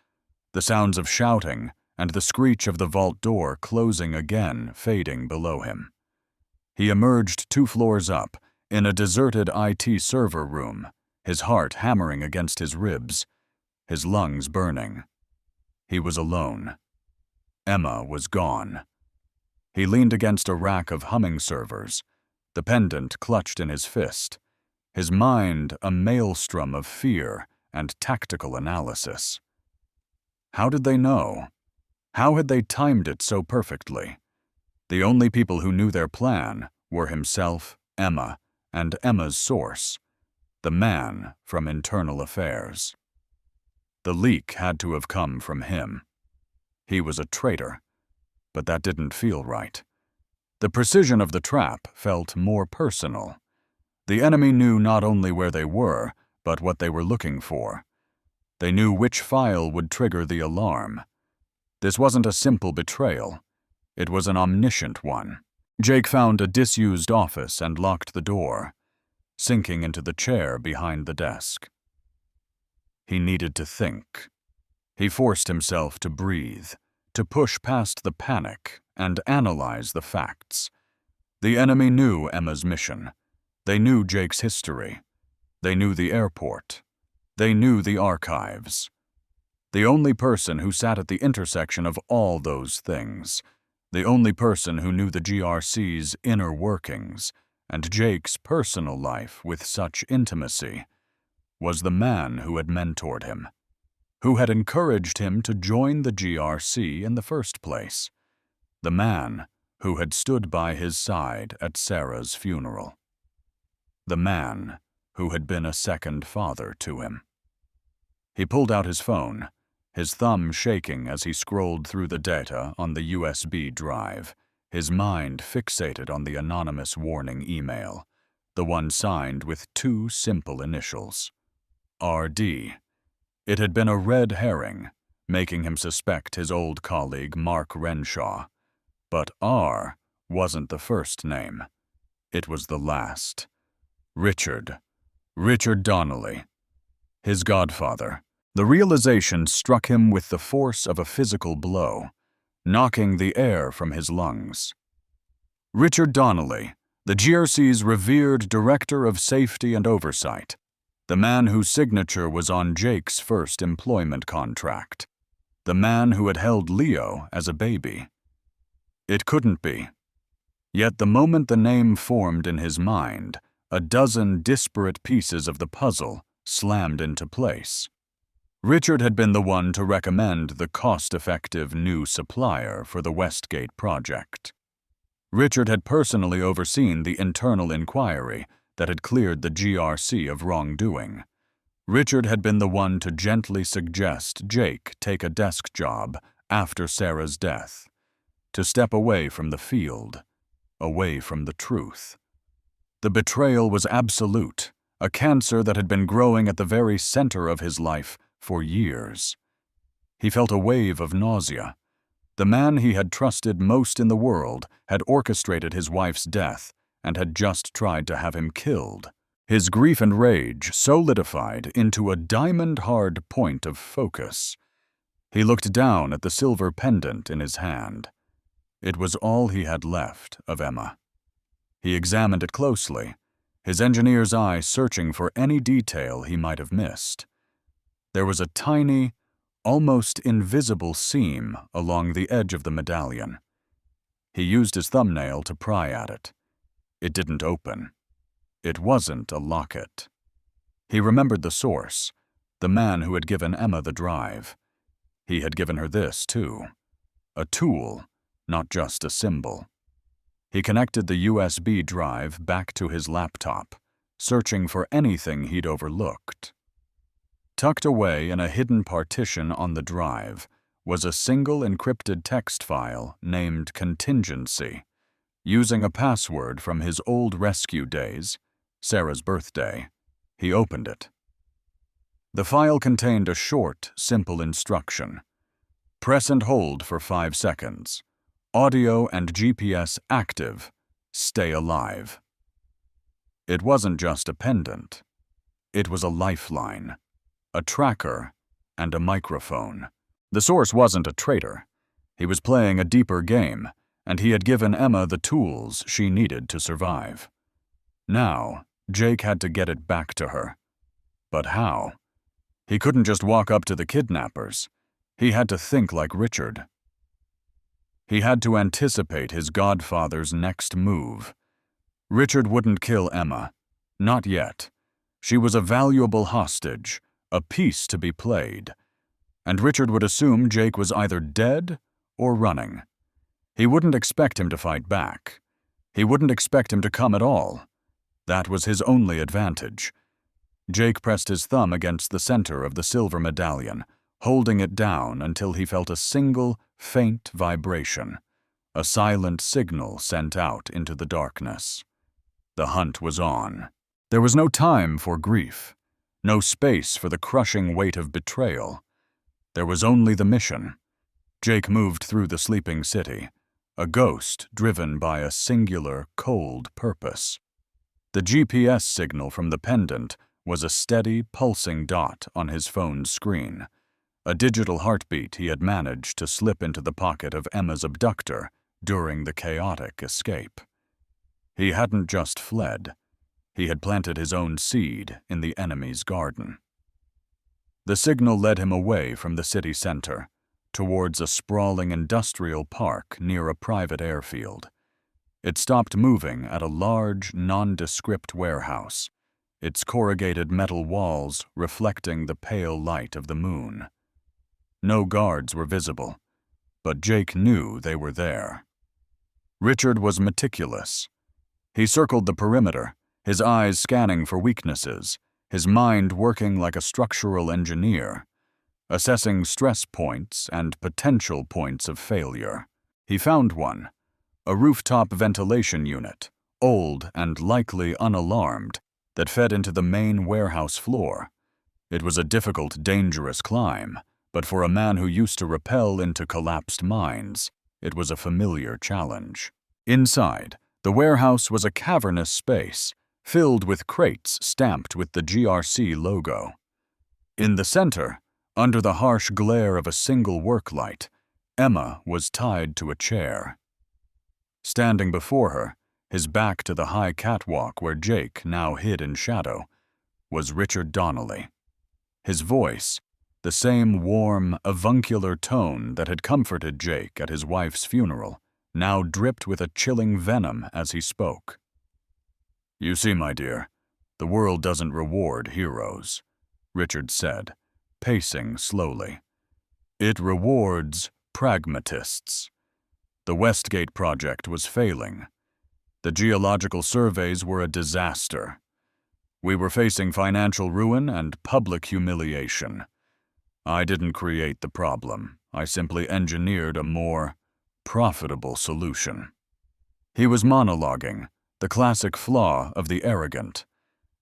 The sounds of shouting and the screech of the vault door closing again fading below him. He emerged 2 floors up, in a deserted IT server room, his heart hammering against his ribs, his lungs burning. He was alone. Emma was gone. He leaned against a rack of humming servers, the pendant clutched in his fist, his mind a maelstrom of fear and tactical analysis. How did they know? How had they timed it so perfectly? The only people who knew their plan were himself, Emma, and Emma's source, the man from Internal Affairs. The leak had to have come from him. He was a traitor, but that didn't feel right. The precision of the trap felt more personal. The enemy knew not only where they were, but what they were looking for. They knew which file would trigger the alarm. This wasn't a simple betrayal. It was an omniscient one. Jake found a disused office and locked the door, sinking into the chair behind the desk. He needed to think. He forced himself to breathe, to push past the panic and analyze the facts. The enemy knew Emma's mission. They knew Jake's history. They knew the airport. They knew the archives. The only person who sat at the intersection of all those things, the only person who knew the GRC's inner workings and Jake's personal life with such intimacy, was the man who had mentored him, who had encouraged him to join the GRC in the first place, the man who had stood by his side at Sarah's funeral, the man who had been a second father to him. He pulled out his phone, his thumb shaking as he scrolled through the data on the USB drive, his mind fixated on the anonymous warning email, the one signed with 2 simple initials. RD. It had been a red herring, making him suspect his old colleague Mark Renshaw. But R wasn't the first name. It was the last. Richard Donnelly. His godfather. The realization struck him with the force of a physical blow, knocking the air from his lungs. Richard Donnelly, the GRC's revered Director of Safety and Oversight, the man whose signature was on Jake's first employment contract, the man who had held Leo as a baby. It couldn't be. Yet the moment the name formed in his mind, a dozen disparate pieces of the puzzle slammed into place. Richard had been the one to recommend the cost-effective new supplier for the Westgate project. Richard had personally overseen the internal inquiry that had cleared the GRC of wrongdoing. Richard had been the one to gently suggest Jake take a desk job after Sarah's death, to step away from the field, away from the truth. The betrayal was absolute, a cancer that had been growing at the very center of his life for years. He felt a wave of nausea. The man he had trusted most in the world had orchestrated his wife's death and had just tried to have him killed. His grief and rage solidified into a diamond-hard point of focus. He looked down at the silver pendant in his hand. It was all he had left of Emma. He examined it closely, his engineer's eye searching for any detail he might have missed. There was a tiny, almost invisible seam along the edge of the medallion. He used his thumbnail to pry at it. It didn't open. It wasn't a locket. He remembered the source, the man who had given Emma the drive. He had given her this, too. A tool, not just a symbol. He connected the USB drive back to his laptop, searching for anything he'd overlooked. Tucked away in a hidden partition on the drive was a single encrypted text file named Contingency. Using a password from his old rescue days, Sarah's birthday, he opened it. The file contained a short, simple instruction. Press and hold for 5 seconds. Audio and GPS active. Stay alive. It wasn't just a pendant. It was a lifeline, a tracker, and a microphone. The source wasn't a traitor. He was playing a deeper game, and he had given Emma the tools she needed to survive. Now, Jake had to get it back to her. But how? He couldn't just walk up to the kidnappers. He had to think like Richard. He had to anticipate his godfather's next move. Richard wouldn't kill Emma. Not yet. She was a valuable hostage, a piece to be played. And Richard would assume Jake was either dead or running. He wouldn't expect him to fight back. He wouldn't expect him to come at all. That was his only advantage. Jake pressed his thumb against the center of the silver medallion, holding it down until he felt a single, faint vibration, a silent signal sent out into the darkness. The hunt was on. There was no time for grief, no space for the crushing weight of betrayal. There was only the mission. Jake moved through the sleeping city, a ghost driven by a singular, cold purpose. The GPS signal from the pendant was a steady, pulsing dot on his phone's screen, a digital heartbeat he had managed to slip into the pocket of Emma's abductor during the chaotic escape. He hadn't just fled. He had planted his own seed in the enemy's garden. The signal led him away from the city center, towards a sprawling industrial park near a private airfield. It stopped moving at a large, nondescript warehouse, its corrugated metal walls reflecting the pale light of the moon. No guards were visible, but Jake knew they were there. Richard was meticulous. He circled the perimeter, his eyes scanning for weaknesses, his mind working like a structural engineer, assessing stress points and potential points of failure. He found one, a rooftop ventilation unit, old and likely unalarmed, that fed into the main warehouse floor. It was a difficult, dangerous climb, but for a man who used to rappel into collapsed mines, it was a familiar challenge. Inside, the warehouse was a cavernous space, filled with crates stamped with the GRC logo. In the center, under the harsh glare of a single work light, Emma was tied to a chair. Standing before her, his back to the high catwalk where Jake now hid in shadow, was Richard Donnelly. His voice, the same warm, avuncular tone that had comforted Jake at his wife's funeral, now dripped with a chilling venom as he spoke. "You see, my dear, the world doesn't reward heroes," Richard said, pacing slowly. "It rewards pragmatists. The Westgate project was failing. The geological surveys were a disaster. We were facing financial ruin and public humiliation. I didn't create the problem. I simply engineered a more profitable solution." He was monologuing, the classic flaw of the arrogant.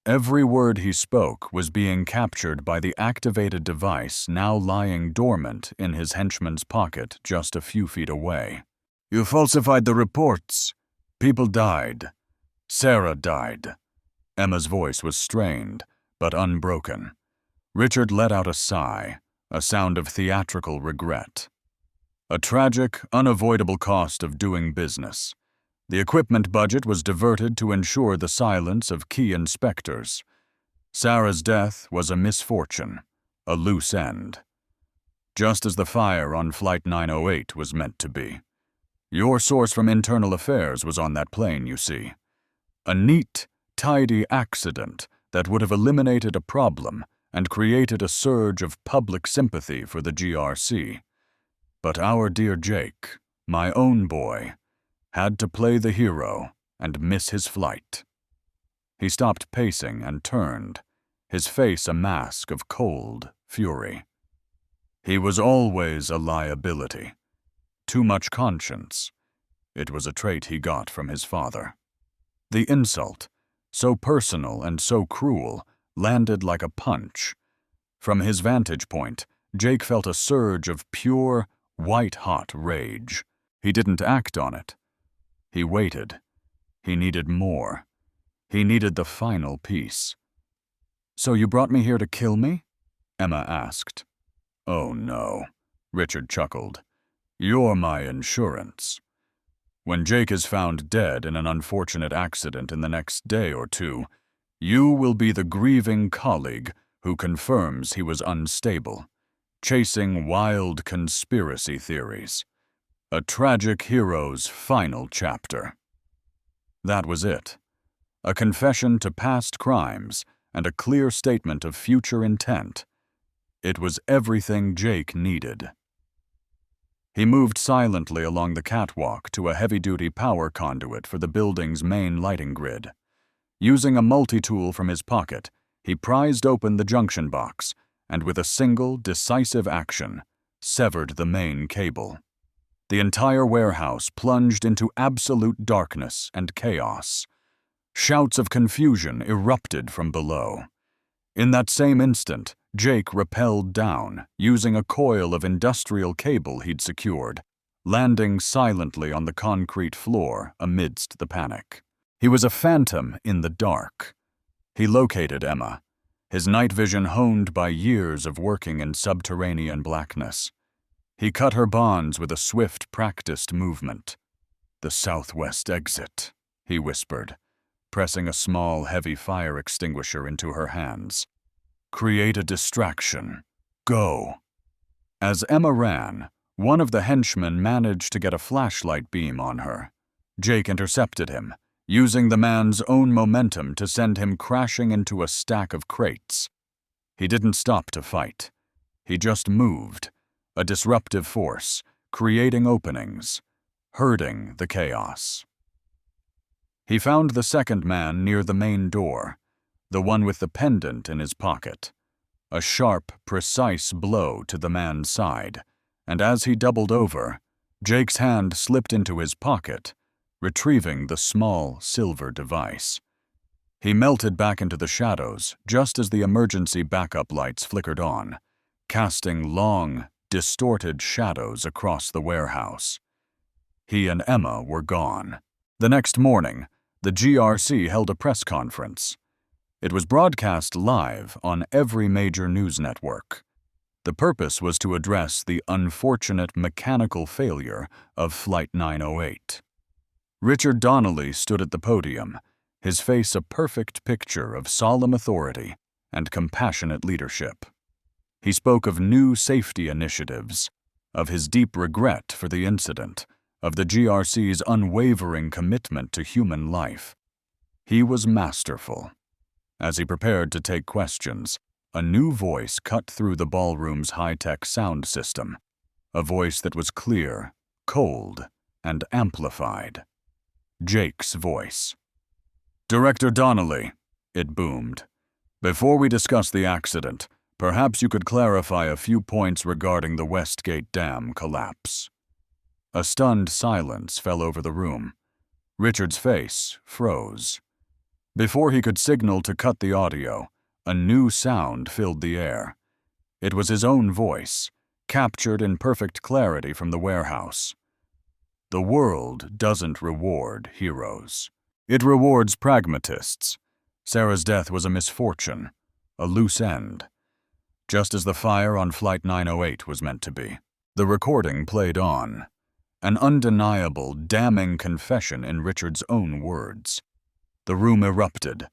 Every word he spoke was being captured by the activated device now lying dormant in his henchman's pocket just a few feet away. "You falsified the reports. People died. Sarah died." Emma's voice was strained, but unbroken. Richard let out a sigh, a sound of theatrical regret. A tragic, unavoidable cost of doing business. The equipment budget was diverted to ensure the silence of key inspectors. Sarah's death was a misfortune, a loose end. Just as the fire on Flight 908 was meant to be. Your source from Internal Affairs was on that plane, you see. A neat, tidy accident that would have eliminated a problem and created a surge of public sympathy for the GRC. But our dear Jake, my own boy, had to play the hero and miss his flight. He stopped pacing and turned, his face a mask of cold fury. He was always a liability. Too much conscience. It was a trait he got from his father. The insult, so personal and so cruel, landed like a punch. From his vantage point, Jake felt a surge of pure, white-hot rage. He didn't act on it. He waited. He needed more. He needed the final piece. "So you brought me here to kill me?" Emma asked. "Oh no," Richard chuckled. You're my insurance. When Jake is found dead in an unfortunate accident in the next day or two, you will be the grieving colleague who confirms he was unstable, chasing wild conspiracy theories. A tragic hero's final chapter. That was it. A confession to past crimes and a clear statement of future intent. It was everything Jake needed. He moved silently along the catwalk to a heavy-duty power conduit for the building's main lighting grid. Using a multi-tool from his pocket, he prized open the junction box and with a single, decisive action, severed the main cable. The entire warehouse plunged into absolute darkness and chaos. Shouts of confusion erupted from below. In that same instant, Jake rappelled down, using a coil of industrial cable he'd secured, landing silently on the concrete floor amidst the panic. He was a phantom in the dark. He located Emma, his night vision honed by years of working in subterranean blackness. He cut her bonds with a swift, practiced movement. "The southwest exit," he whispered, pressing a small, heavy fire extinguisher into her hands. "Create a distraction. Go." As Emma ran, one of the henchmen managed to get a flashlight beam on her. Jake intercepted him, using the man's own momentum to send him crashing into a stack of crates. He didn't stop to fight. He just moved, a disruptive force, creating openings, herding the chaos. He found the second man near the main door, the one with the pendant in his pocket. A sharp, precise blow to the man's side, and as he doubled over, Jake's hand slipped into his pocket, retrieving the small, silver device. He melted back into the shadows just as the emergency backup lights flickered on, casting long, distorted shadows across the warehouse. He and Emma were gone. The next morning, the GRC held a press conference. It was broadcast live on every major news network. The purpose was to address the unfortunate mechanical failure of Flight 908. Richard Donnelly stood at the podium, his face a perfect picture of solemn authority and compassionate leadership. He spoke of new safety initiatives, of his deep regret for the incident, of the GRC's unwavering commitment to human life. He was masterful. As he prepared to take questions, a new voice cut through the ballroom's high-tech sound system, a voice that was clear, cold, and amplified. Jake's voice. "Director Donnelly," it boomed. "Before we discuss the accident, perhaps you could clarify a few points regarding the Westgate Dam collapse." A stunned silence fell over the room. Richard's face froze. Before he could signal to cut the audio, a new sound filled the air. It was his own voice, captured in perfect clarity from the warehouse. "The world doesn't reward heroes. It rewards pragmatists. Sarah's death was a misfortune, a loose end, just as the fire on Flight 908 was meant to be." The recording played on, an undeniable, damning confession in Richard's own words. The room erupted.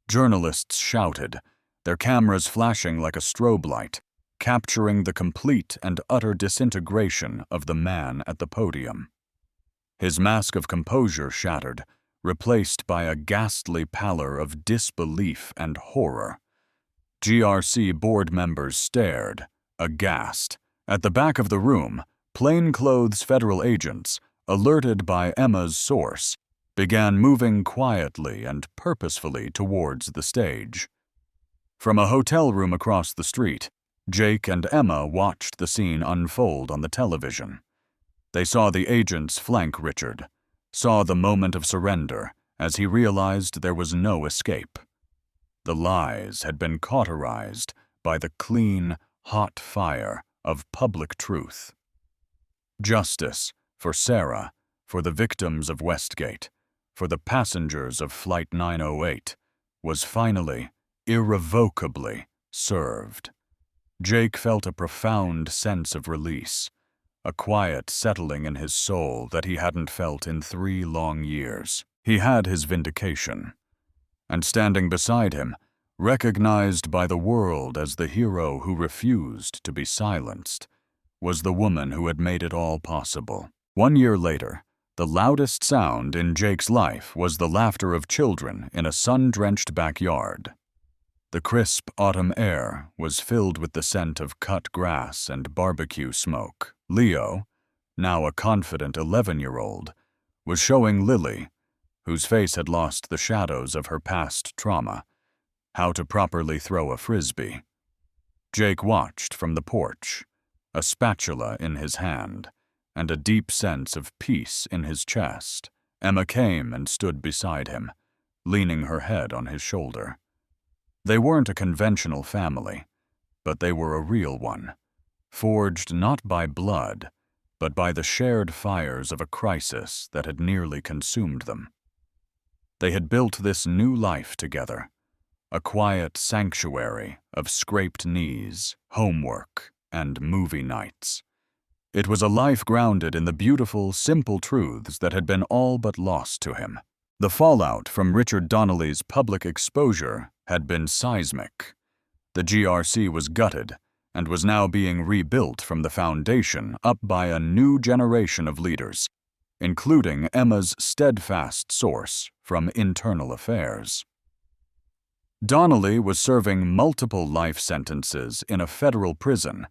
Journalists shouted, their cameras flashing like a strobe light, capturing the complete and utter disintegration of the man at the podium. His mask of composure shattered, replaced by a ghastly pallor of disbelief and horror. GRC board members stared, aghast. At the back of the room, plainclothes federal agents, alerted by Emma's source, began moving quietly and purposefully towards the stage. From a hotel room across the street, Jake and Emma watched the scene unfold on the television. They saw the agents flank Richard, saw the moment of surrender as he realized there was no escape. The lies had been cauterized by the clean, hot fire of public truth. Justice for Sarah, for the victims of Westgate, for the passengers of Flight 908, was finally, irrevocably served. Jake felt a profound sense of release, a quiet settling in his soul that he hadn't felt in 3 long years. He had his vindication, and standing beside him, recognized by the world as the hero who refused to be silenced, was the woman who had made it all possible. 1 year later, the loudest sound in Jake's life was the laughter of children in a sun-drenched backyard. The crisp autumn air was filled with the scent of cut grass and barbecue smoke. Leo, now a confident 11-year-old, was showing Lily, whose face had lost the shadows of her past trauma, how to properly throw a frisbee. Jake watched from the porch, a spatula in his hand, and a deep sense of peace in his chest. Emma came and stood beside him, leaning her head on his shoulder. They weren't a conventional family, but they were a real one, forged not by blood, but by the shared fires of a crisis that had nearly consumed them. They had built this new life together, a quiet sanctuary of scraped knees, homework, and movie nights. It was a life grounded in the beautiful, simple truths that had been all but lost to him. The fallout from Richard Donnelly's public exposure had been seismic. The GRC was gutted and was now being rebuilt from the foundation up by a new generation of leaders, including Emma's steadfast source from internal affairs. Donnelly was serving multiple life sentences in a federal prison,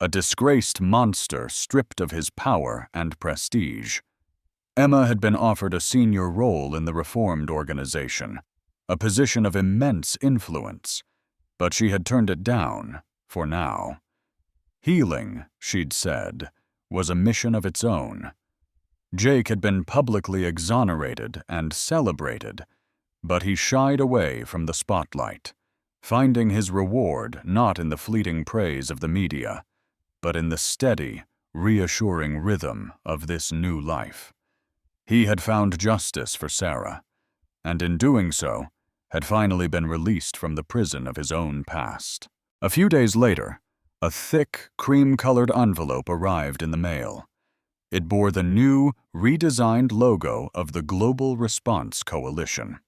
a disgraced monster stripped of his power and prestige. Emma had been offered a senior role in the reformed organization, a position of immense influence, but she had turned it down, for now. Healing, she'd said, was a mission of its own. Jake had been publicly exonerated and celebrated, but he shied away from the spotlight, finding his reward not in the fleeting praise of the media, but in the steady, reassuring rhythm of this new life. He had found justice for Sarah, and in doing so, had finally been released from the prison of his own past. A few days later, a thick, cream-colored envelope arrived in the mail. It bore the new, redesigned logo of the Global Response Coalition.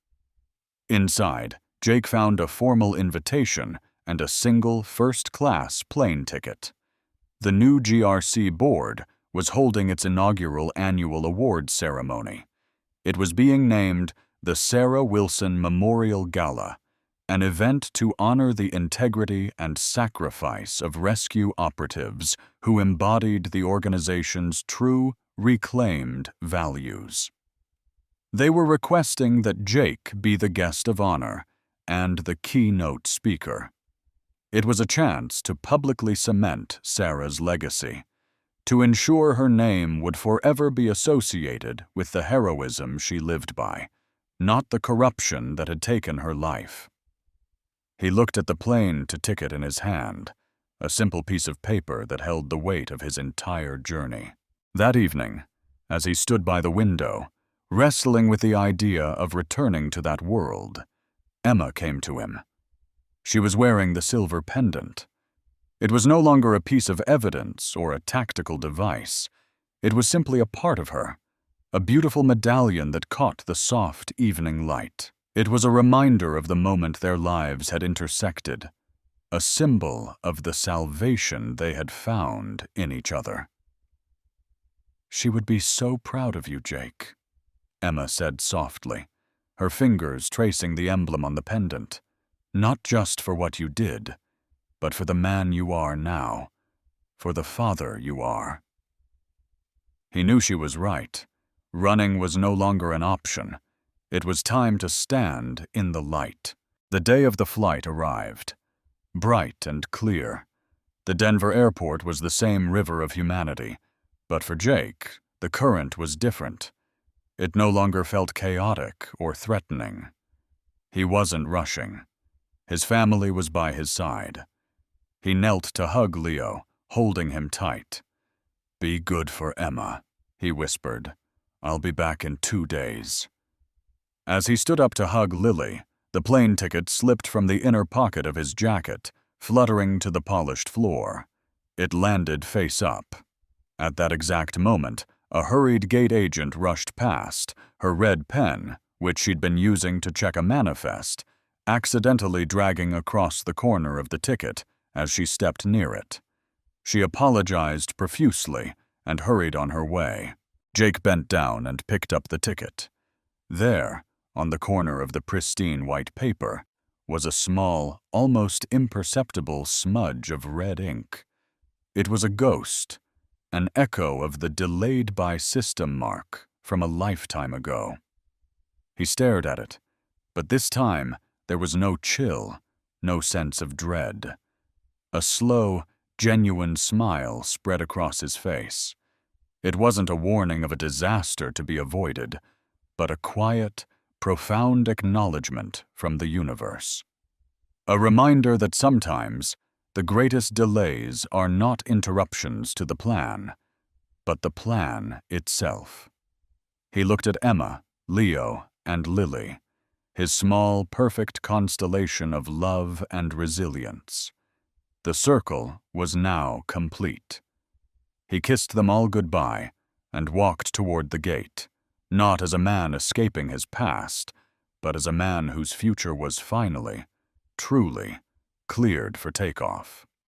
Inside, Jake found a formal invitation and a single first-class plane ticket. The new GRC board was holding its inaugural annual awards ceremony. It was being named the Sarah Wilson Memorial Gala, an event to honor the integrity and sacrifice of rescue operatives who embodied the organization's true, reclaimed values. They were requesting that Jake be the guest of honor and the keynote speaker. It was a chance to publicly cement Sarah's legacy, to ensure her name would forever be associated with the heroism she lived by, not the corruption that had taken her life. He looked at the plane ticket in his hand, a simple piece of paper that held the weight of his entire journey. That evening, as he stood by the window, wrestling with the idea of returning to that world, Emma came to him. She was wearing the silver pendant. It was no longer a piece of evidence or a tactical device. It was simply a part of her, a beautiful medallion that caught the soft evening light. It was a reminder of the moment their lives had intersected, a symbol of the salvation they had found in each other. "She would be so proud of you, Jake," Emma said softly, her fingers tracing the emblem on the pendant. "Not just for what you did, but for the man you are now, for the father you are." He knew she was right. Running was no longer an option. It was time to stand in the light. The day of the flight arrived, bright and clear. The Denver airport was the same river of humanity, but for Jake, the current was different. It no longer felt chaotic or threatening. He wasn't rushing. His family was by his side. He knelt to hug Leo, holding him tight. "Be good for Emma," he whispered. "I'll be back in 2 days." As he stood up to hug Lily, the plane ticket slipped from the inner pocket of his jacket, fluttering to the polished floor. It landed face up. At that exact moment, a hurried gate agent rushed past, her red pen, which she'd been using to check a manifest, accidentally dragging across the corner of the ticket as she stepped near it. She apologized profusely and hurried on her way. Jake bent down and picked up the ticket. There, on the corner of the pristine white paper, was a small, almost imperceptible smudge of red ink. It was a ghost, an echo of the delayed by system mark from a lifetime ago. He stared at it, but this time there was no chill, no sense of dread. A slow, genuine smile spread across his face. It wasn't a warning of a disaster to be avoided, but a quiet, profound acknowledgement from the universe. A reminder that sometimes the greatest delays are not interruptions to the plan, but the plan itself. He looked at Emma, Leo, and Lily, his small, perfect constellation of love and resilience. The circle was now complete. He kissed them all goodbye and walked toward the gate, not as a man escaping his past, but as a man whose future was finally, truly, cleared for takeoff.